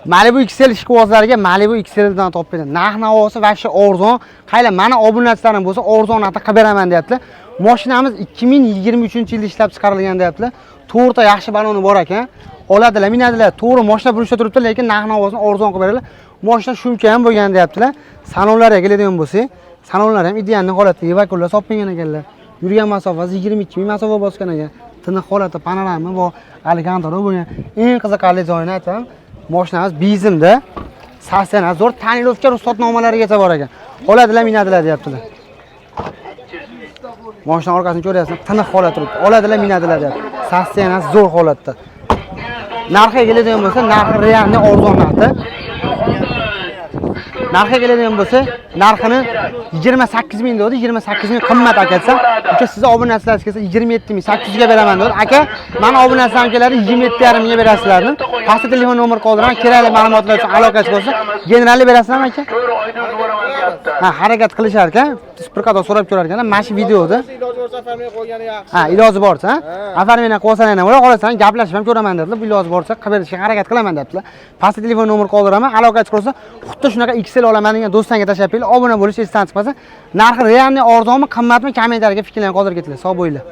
Malibu XL ishqibozlariga Malibu XL dan topib beradi. Narx-navosi va shu arzon. Qaylar mana obunachilarim bo'lsa, arzon narxda qilib beraman deyaptilar. Mashinamiz 2023-yilda ishlab chiqarilgan deyaptilar. To'rtta yaxshi baloni bor ekan. Oladilar, minadilar. To'g'ri mashina burishda turibdi, lekin narx-navosini arzon qilib beradilar. Mashina shuncha ham bo'lgan deyaptilar. Salonlarga keladigan bo'lsak, salonlar ham ideal holatda, evakuatsiya solib qo'ygan ekanlar. Yurgan masofasi 22 ming masofa bosgan ekan. Tiniq holatda panorama va Alcantara bo'lgan. Eng qiziqarli joyini aytaman. Mashinamiz bizimda sassana zo'r tanilovchi ruxsatnomalarigacha bor ekan. Oladilar, minadilar deyaptilar. Mashina orqasini ko'ryapsizmi? Tiniq holatda turibdi. Oladilar, minadilar deyapti. Sassana zo'r holatda. Narxiga keladigan bo'lsa, narxi realni arzon narxda. Narxiga keladigan bo'lsa, narxini 28 ming dedi, 28 ming qimmat akasam. Uka siz obunachilaringiz kelsa 27 ming 800 ga beraman dedi. Aka, men obunachilarim keladi 27,5 mingga berasizlarmi? Pastda telefon nomer qoldiraman, kerakli ma'lumotlar uchun aloqachi bo'lsa, generalni berasizlarmi aka? Ha, harakat qilishar ekan. Sparkada so'rab ko'rar ekan. Mana shu videoda iloji bo'lsa farmay qo'ygani yaxshi. Ha, iloji borsa, afarmeni qo'ysanlar ham qolasan, gaplashib ham ko'raman dedilar. Iloji borsa qilib berishga harakat qilaman dedilar. Pastda telefon nomer qoldiraman, aloqachi qilsa, xuddi shunaqa XL olaman degan do'stlarga tashlab qo'ying. Obuna bo'lish esdan chiqmasa, narxi realni arzonmi, qimmatmi, kommentariyga fikrlaring qoldirib ketinglar. Sog' bo'linglar.